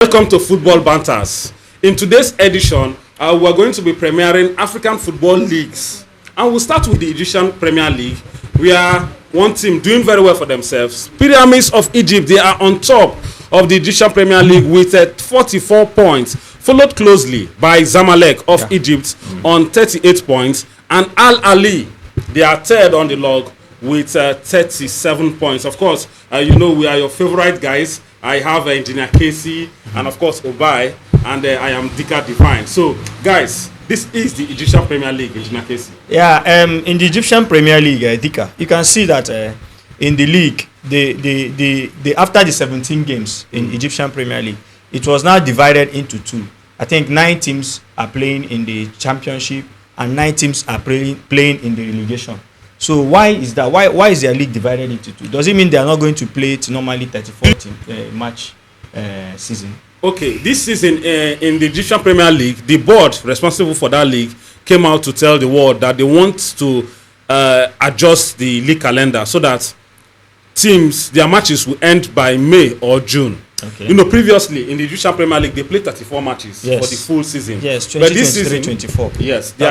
Welcome to Football Banters. In today's edition, we are going to be premiering African football leagues. And we'll start with the Egyptian Premier League. We are one team doing very well for themselves. Pyramids of Egypt, they are on top of the Egyptian Premier League with 44 points, followed closely by Zamalek of Egypt on 38 points. And Al Ali, they are third on the log with 37 points. Of course, you know we are your favorite guys. I have Engineer Casey and of course Obai, and I am Dika Divine. So guys, this is the Egyptian Premier League, Engineer Casey. Yeah, in the Egyptian Premier League, Dika, you can see that in the league, the after the 17 games in Egyptian Premier League, it was now divided into two. I think 9 teams are playing in the championship and 9 teams are playing in the relegation. So why is that? Why is their league divided into two? Does it mean they are not going to play it normally 34 team match season? Okay, this season in the Egyptian Premier League, the board responsible for that league came out to tell the world that they want to adjust the league calendar so that teams, their matches will end by May or June. Okay. You know, previously in the Egyptian Premier League, they played 34 matches for the full season. Yes, but this season, 24. Yes, they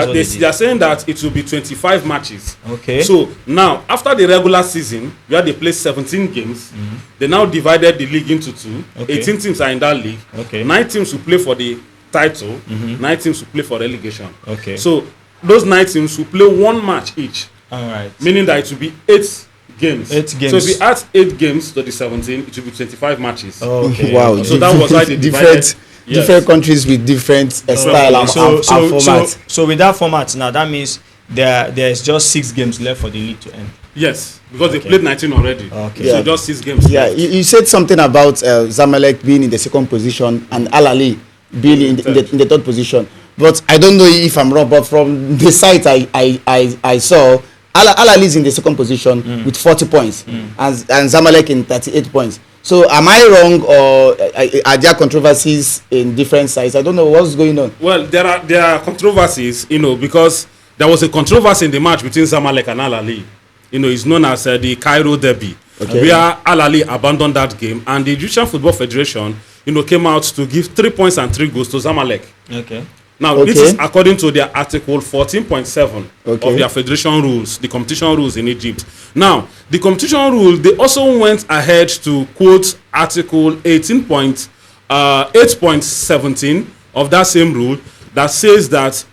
are saying that it will be 25 matches. Okay. So now, after the regular season, where they played 17 games, they now divided the league into two. Okay. 18 teams are in that league. Okay. 9 teams will play for the title. 9 teams will play for relegation. Okay. So those 9 teams will play 1 match each. All right. Meaning that it will be 8 games. 8 games. So if we add 8 games to the 17, it will be 25 matches. Oh, okay. Wow. So that was why they divided. Different countries with different style and format. So with that format now, that means there's just 6 games left for the league to end. Yes, because they played 19 already. Okay. So just 6 games left. You said something about Zamalek being in the 2nd position and Al Ali being in the 3rd position. But I don't know if I'm wrong, but from the site I saw, Al Ali is in the 2nd position with 40 points and Zamalek in 38 points. So am I wrong, or are there controversies in different sides? I don't know what's going on. Well, there are controversies, you know, because there was a controversy in the match between Zamalek and Al Ali. You know, it's known as the Cairo Derby, where Al Ali abandoned that game, and the Egyptian Football Federation, you know, came out to give 3 points and 3 goals to Zamalek. Okay. Now, this is according to their Article 14.7 of their federation rules, the competition rules in Egypt. Now, the competition rule, they also went ahead to quote Article 8.17 of that same rule that says that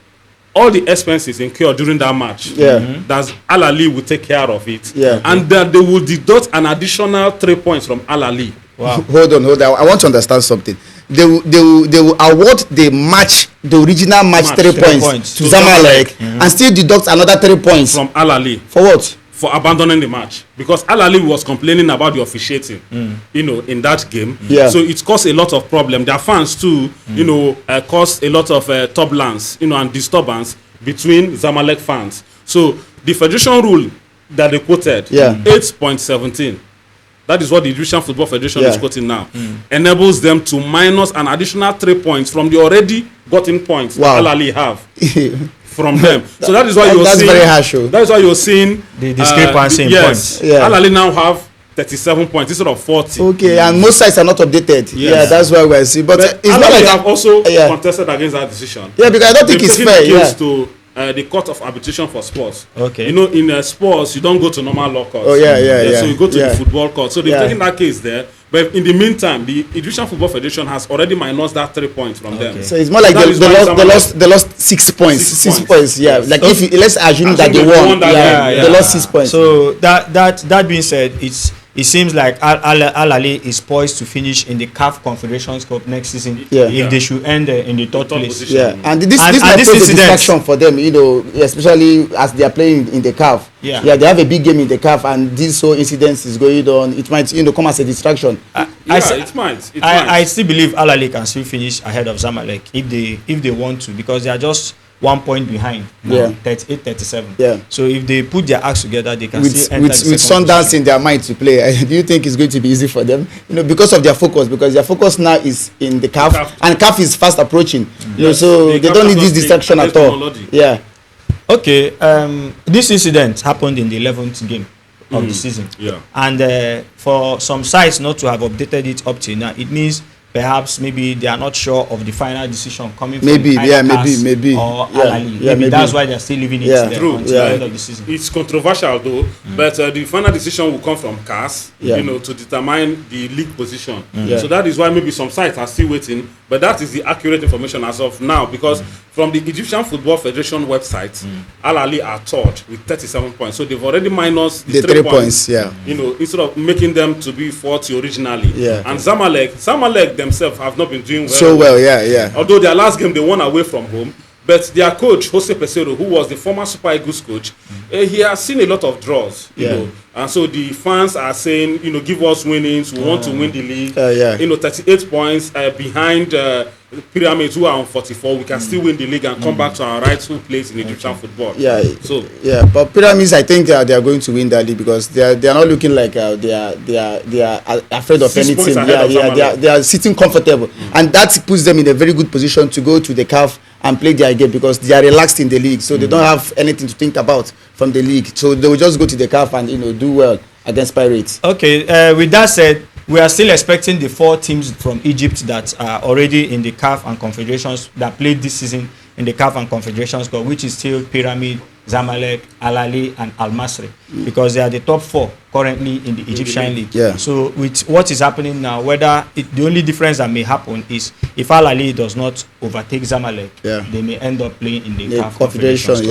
all the expenses incurred during that match, that Al Ali will take care of it, and that they will deduct an additional 3 points from Al Ali. Wow. Hold on. I want to understand something. They will award the original match 3 points to Zamalek and still deduct another 3 points from Al Ali. For what? For abandoning the match, because Al Ali was complaining about the officiating, you know, in that game. So it caused a lot of problem. Their fans too, you know, caused a lot of turbulence, you know, and disturbance between Zamalek fans. So the federation rule that they quoted, 8.17. That is what the Egyptian Football Federation is quoting now. Enables them to minus an additional 3 points from the already gotten points that Al Ali have from them. So that is why you're seeing. Very harsh. That is why you're seeing the discrepancy in points. Al Ali now have 37 points instead of 40. Okay, and most sites are not updated. Yeah, that's why we're seeing. But it's Al not Ali like have also contested against that decision. Yeah, because I don't think it's fair. To the Court of Arbitration for Sports. Okay. You know, in sports, you don't go to normal law courts. Oh, yeah. So you go to the football court. So they've taken that case there. But in the meantime, the Egyptian Football Federation has already minus that 3 points from them. So it's more like they lost 6 points. 6 points, Yes. Like if let's assume that they won. They lost 6 points. So that being said, it seems like Al Ali is poised to finish in the CAF Confederations Cup next season if they should end in the 3rd place. Position. And this might pose a distraction for them, you know, especially as they are playing in the CAF. They have a big game in the CAF, and this whole incident is going on. It might, you know, come as a distraction. It might. I still believe Al Ali can still finish ahead of Zamalek if they want to, because they are just 1 point behind now, 38-37. So if they put their acts together, they can still enter with Sundance in their mind to play. Do you think it's going to be easy for them? You know, because of their focus, because their focus now is in the CAF, and CAF is fast approaching. You know, so they don't need this distraction at all. Okay. This incident happened in the 11th game of the season. And for some sites not to have updated it up till now, it means perhaps maybe they are not sure of the final decision coming maybe, from yeah, CAF maybe, or yeah, Al-Ahly. yeah, Maybe that's why they're still leaving it there True. until the end of the season. It's controversial though, but the final decision will come from CAS, Yeah. you know, to determine the league position. Yeah. So that is why maybe some sites are still waiting, but that is the accurate information as of now, because from the Egyptian Football Federation website, Al-Ahly are third with 37 points. So they've already minus the 3 points. Yeah. You know, instead of making them to be 40 originally. Yeah. And Zamalek themselves have not been doing So well, yeah. Although their last game they won away from home, but their coach Jose Pesero, who was the former Super Eagles coach, he has seen a lot of draws, you know, and so the fans are saying, you know, give us winnings, we want to win the league. You know, 38 points behind Pyramids, who are on 44. We can still win the league and come back to our rightful place in Egyptian football. But Pyramids, I think they are going to win that league because they are not looking like they are afraid of 6 points anything. ahead They are sitting comfortable, and that puts them in a very good position to go to the CAF and play their game because they are relaxed in the league, so they don't have anything to think about from the league. So they will just go to the CAF and, you know, do well against Pirates. Okay, with that said, we are still expecting the 4 teams from Egypt that are already in the CAF and Confederations that played this season in the CAF and Confederations Cup, which is still Pyramid, Zamalek, Al-Ahly, and Al Masry, because they are the top 4 currently in the Egyptian league. So with what is happening now, the only difference that may happen is if Al-Ahly does not overtake Zamalek, they may end up playing in the CAF Confederations Cup.